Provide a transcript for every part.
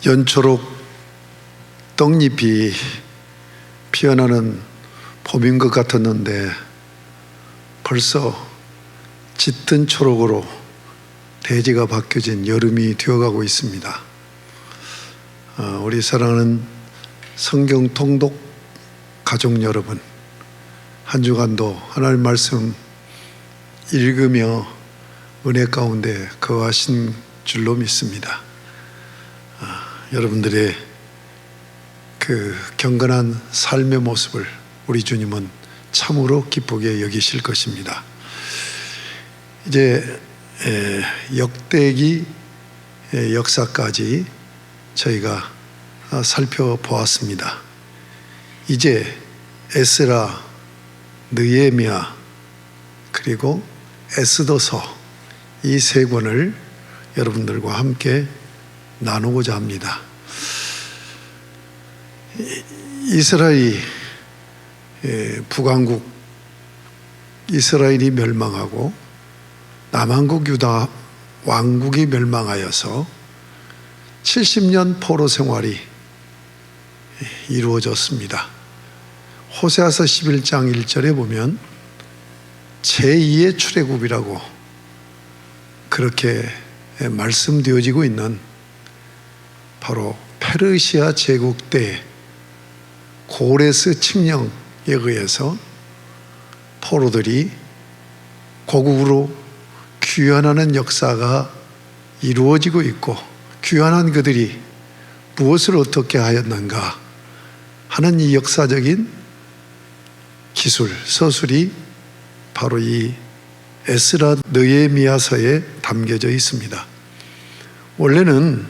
연초록 떡잎이 피어나는 봄인 것 같았는데 벌써 짙은 초록으로 대지가 바뀌어진 여름이 되어가고 있습니다. 우리 사랑하는 성경 통독 가족 여러분, 한 주간도 하나님 말씀 읽으며 은혜 가운데 거하신 줄로 믿습니다. 여러분들의 그 경건한 삶의 모습을 우리 주님은 참으로 기쁘게 여기실 것입니다. 이제 역대기 역사까지 저희가 살펴보았습니다. 이제 에스라, 느헤미야 그리고 에스더서 이 세 권을 여러분들과 함께 나누고자 합니다. 이스라엘 북왕국 이스라엘이 멸망하고 남한국 유다 왕국이 멸망하여서 70년 포로 생활이 이루어졌습니다. 호세아서 11장 1절에 보면 제2의 출애굽이라고 그렇게 말씀되어지고 있는 바로 페르시아 제국 때 고레스 칙령에 의해서 포로들이 고국으로 귀환하는 역사가 이루어지고 있고, 귀환한 그들이 무엇을 어떻게 하였는가 하는 이 역사적인 기술, 서술이 바로 이 에스라 느헤미야서에 담겨져 있습니다. 원래는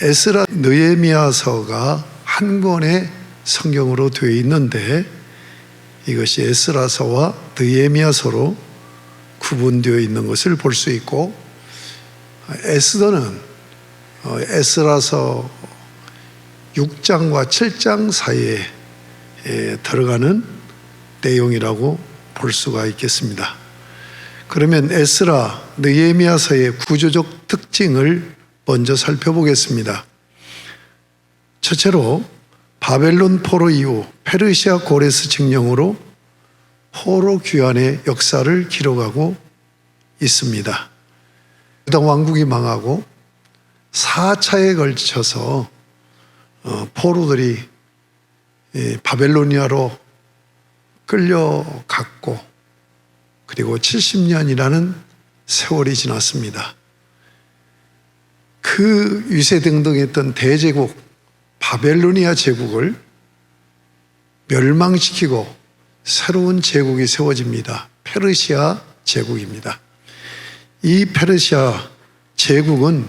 에스라 느헤미야서가 한 권의 성경으로 되어 있는데 이것이 에스라서와 느헤미야서로 구분되어 있는 것을 볼 수 있고, 에스더는 에스라서 6장과 7장 사이에 들어가는 내용이라고 볼 수가 있겠습니다. 그러면 에스라, 느헤미야서의 구조적 특징을 먼저 살펴보겠습니다. 첫째로 바벨론 포로 이후 페르시아 고레스 칙령으로 포로 귀환의 역사를 기록하고 있습니다. 유다 왕국이 망하고 4차에 걸쳐서 포로들이 바벨로니아로 끌려갔고, 그리고 70년이라는 세월이 지났습니다. 그 위세등등했던 대제국 바벨로니아 제국을 멸망시키고 새로운 제국이 세워집니다. 페르시아 제국입니다. 이 페르시아 제국은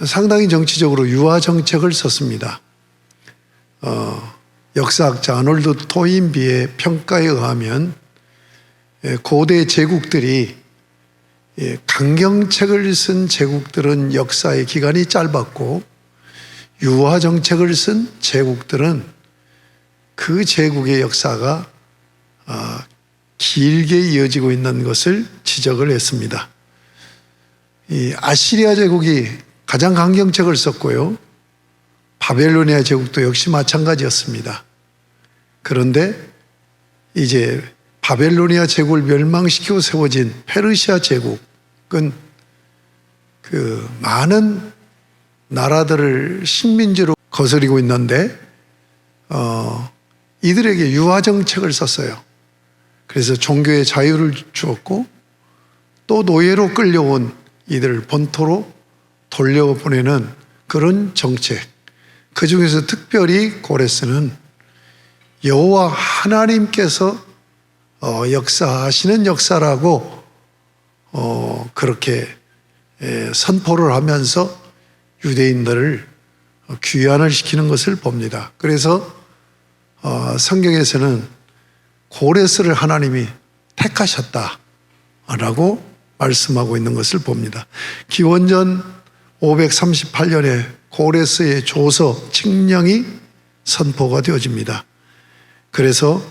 상당히 정치적으로 유화 정책을 썼습니다. 역사학자 아놀드 토인비의 평가에 의하면 고대 제국들이 강경책을 쓴 제국들은 역사의 기간이 짧았고, 유화 정책을 쓴 제국들은 그 제국의 역사가 길게 이어지고 있는 것을 지적을 했습니다. 이 아시리아 제국이 가장 강경책을 썼고요, 바벨로니아 제국도 역시 마찬가지였습니다. 그런데 이제 바벨로니아 제국을 멸망시키고 세워진 페르시아 제국은 그 많은 나라들을 식민지로 거스리고 있는데 이들에게 유화 정책을 썼어요. 그래서 종교의 자유를 주었고, 또 노예로 끌려온 이들을 본토로 돌려보내는 그런 정책, 그 중에서 특별히 고레스는 여호와 하나님께서 역사하시는 역사라고 그렇게 선포를 하면서 유대인들을 귀환을 시키는 것을 봅니다. 그래서 성경에서는 고레스를 하나님이 택하셨다라고 말씀하고 있는 것을 봅니다. 기원전 538년에 고레스의 조서 칙령이 선포가 되어집니다. 그래서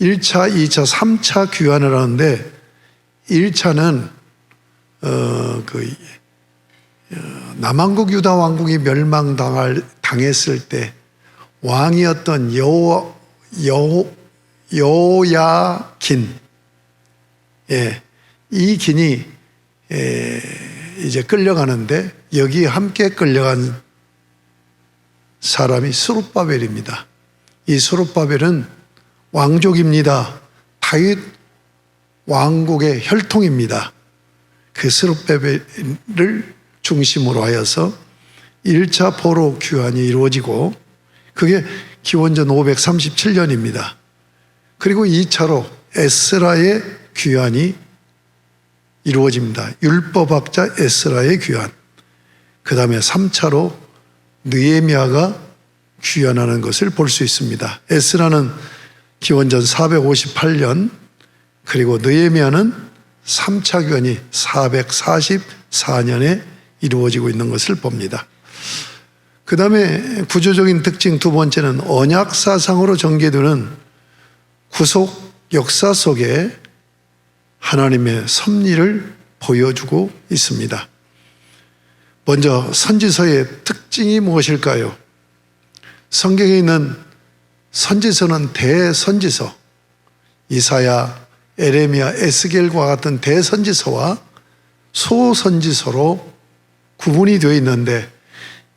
1차, 2차, 3차 귀환을 하는데 1차는 남한국 유다 왕국이 당했을 때 왕이었던 여호야긴, 이 긴이 이제 끌려가는데 여기 함께 끌려간 사람이 스룹바벨입니다. 이 스룹바벨은 왕족입니다. 다윗 왕국의 혈통입니다. 그 스룹바벨을 중심으로 하여서 1차 포로 귀환이 이루어지고 그게 기원전 537년입니다. 그리고 2차로 에스라의 귀환이 이루어집니다. 율법학자 에스라의 귀환. 그 다음에 3차로 느헤미야가 귀환하는 것을 볼 수 있습니다. 에스라는 기원전 458년, 그리고 느헤미야는 3차 귀환이 444년에 이루어지고 있는 것을 봅니다. 그 다음에 구조적인 특징 두 번째는 언약사상으로 전개되는 구속 역사 속에 하나님의 섭리를 보여주고 있습니다. 먼저 선지서의 특징이 무엇일까요? 성경에 있는 선지서는 대선지서, 이사야, 에레미야, 에스겔과 같은 대선지서와 소선지서로 구분이 되어 있는데,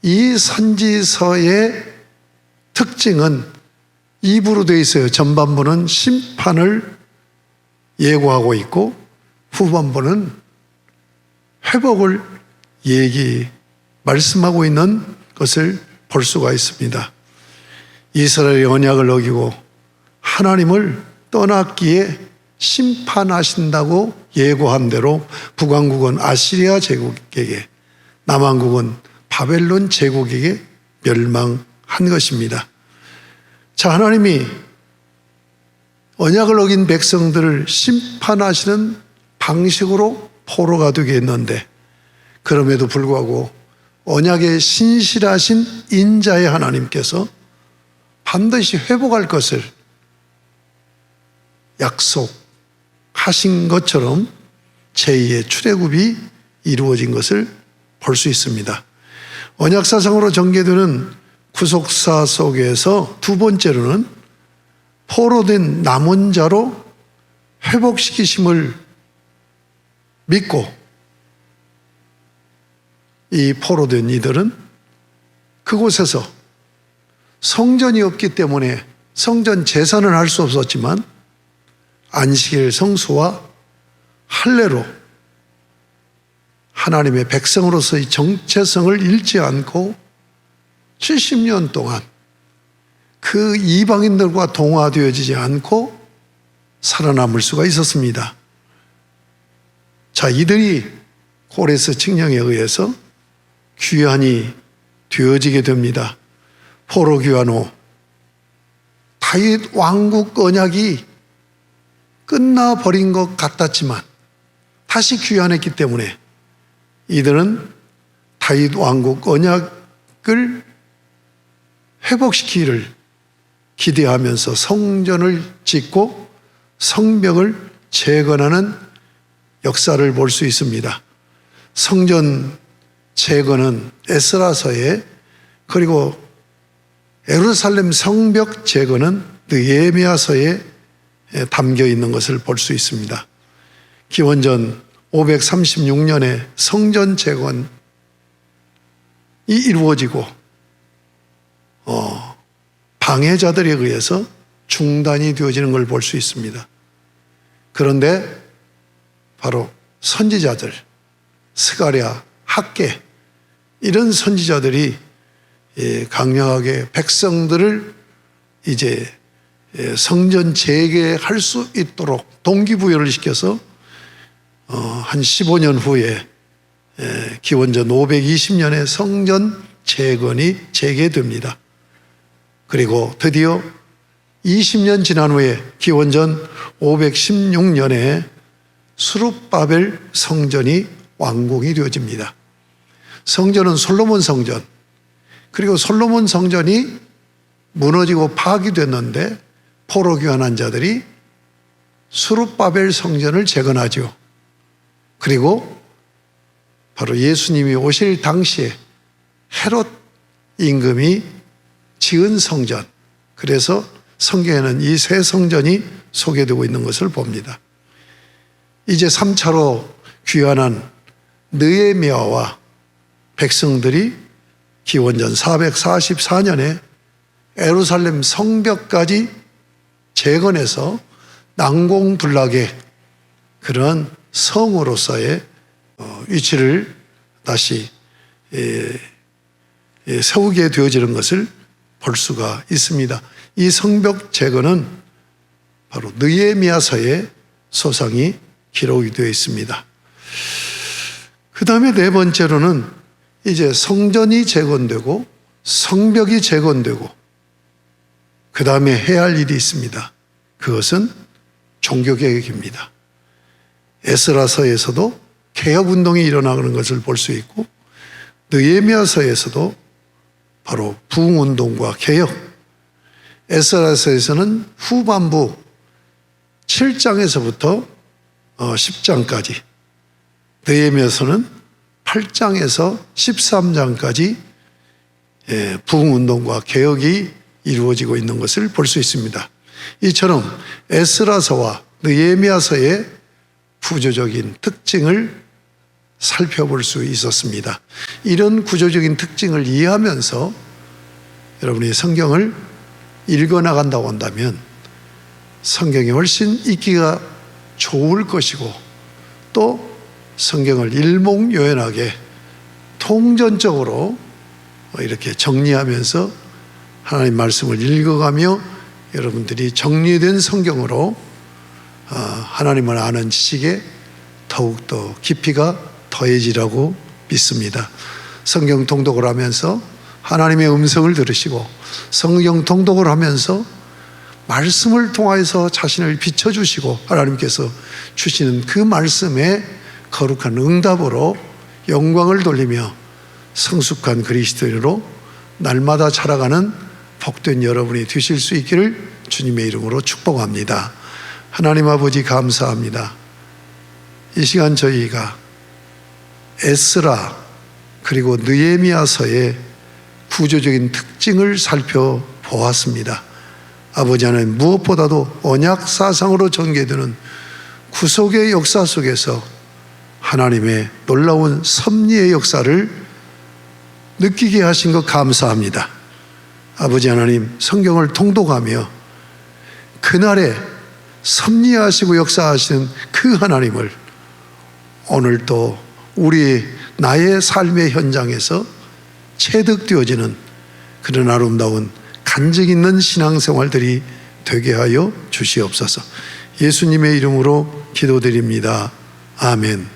이 선지서의 특징은 2부로 되어 있어요. 전반부는 심판을 예고하고 있고 후반부는 회복을 말씀하고 있는 것을 볼 수가 있습니다. 이스라엘의 언약을 어기고 하나님을 떠났기에 심판하신다고 예고한 대로 북왕국은 아시리아 제국에게, 남왕국은 바벨론 제국에게 멸망한 것입니다. 자, 하나님이 언약을 어긴 백성들을 심판하시는 방식으로 포로가 되게 했는데, 그럼에도 불구하고 언약에 신실하신 인자의 하나님께서 반드시 회복할 것을 약속하신 것처럼 제2의 출애굽이 이루어진 것을 볼 수 있습니다. 언약사상으로 전개되는 구속사 속에서 두 번째로는 포로된 남은 자로 회복시키심을 믿고, 이 포로된 이들은 그곳에서 성전이 없기 때문에 성전 제사는 할 수 없었지만 안식일 성수와 할례로 하나님의 백성으로서의 정체성을 잃지 않고 70년 동안 그 이방인들과 동화되어지지 않고 살아남을 수가 있었습니다. 자, 이들이 고레스 칙령에 의해서 귀환이 되어지게 됩니다. 포로 귀환 후 다윗 왕국 언약이 끝나버린 것 같았지만 다시 귀환했기 때문에 이들은 다윗 왕국 언약을 회복시키기를 기대하면서 성전을 짓고 성벽을 재건하는 역사를 볼 수 있습니다. 성전 재건은 에스라서에, 그리고 예루살렘 성벽 재건은 느헤미야서에 담겨 있는 것을 볼 수 있습니다. 기원전 536년에 성전 재건이 이루어지고 방해자들에 의해서 중단이 되어지는 걸 볼 수 있습니다. 그런데 바로 선지자들, 스가랴, 학개, 이런 선지자들이 강력하게 백성들을 이제 성전 재개할 수 있도록 동기부여를 시켜서 한 15년 후에 기원전 520년에 성전 재건이 재개됩니다. 그리고 드디어 20년 지난 후에 기원전 516년에 스룹바벨 성전이 완공이 되어집니다. 성전은 솔로몬 성전, 그리고 솔로몬 성전이 무너지고 파괴됐는데 포로 귀환한 자들이 스룹바벨 성전을 재건하죠. 그리고 바로 예수님이 오실 당시에 헤롯 임금이 지은 성전, 그래서 성경에는 이 세 성전이 소개되고 있는 것을 봅니다. 이제 3차로 귀환한 느헤미야와 백성들이 기원전 444년에 예루살렘 성벽까지 재건해서 난공불락의 그런 성으로서의 위치를 다시 세우게 되어지는 것을 볼 수가 있습니다. 이 성벽 재건은 바로 느헤미야서의 소상이 기록이 되어 있습니다. 그 다음에 네 번째로는 이제 성전이 재건되고 성벽이 재건되고 그 다음에 해야 할 일이 있습니다. 그것은 종교개혁입니다. 에스라서에서도 개혁운동이 일어나는 것을 볼 수 있고 느헤미야서에서도 바로 부흥운동과 개혁, 에스라서에서는 후반부 7장에서부터 10장까지, 느헤미야서는 8장에서 13장까지 부흥운동과 개혁이 이루어지고 있는 것을 볼 수 있습니다. 이처럼 에스라서와 느헤미야서의 구조적인 특징을 살펴볼 수 있었습니다. 이런 구조적인 특징을 이해하면서 여러분이 성경을 읽어나간다고 한다면 성경이 훨씬 읽기가 좋을 것이고 또 성경을 일목요연하게 통전적으로 이렇게 정리하면서 하나님 말씀을 읽어가며 여러분들이 정리된 성경으로 하나님을 아는 지식에 더욱더 깊이가 더해지라고 믿습니다. 성경 통독을 하면서 하나님의 음성을 들으시고 성경 통독을 하면서 말씀을 통하여서 자신을 비춰주시고 하나님께서 주시는 그 말씀에 거룩한 응답으로 영광을 돌리며 성숙한 그리스도인으로 날마다 자라가는 복된 여러분이 되실 수 있기를 주님의 이름으로 축복합니다. 하나님 아버지 감사합니다. 이 시간 저희가 에스라 그리고 느헤미야서의 구조적인 특징을 살펴보았습니다. 아버지 하나님, 무엇보다도 언약 사상으로 전개되는 구속의 역사 속에서 하나님의 놀라운 섭리의 역사를 느끼게 하신 것 감사합니다. 아버지 하나님, 성경을 통독하며 그날에 섭리하시고 역사하시는 그 하나님을 오늘도 우리 나의 삶의 현장에서 체득되어지는 그런 아름다운 간증 있는 신앙생활들이 되게 하여 주시옵소서. 예수님의 이름으로 기도드립니다. 아멘.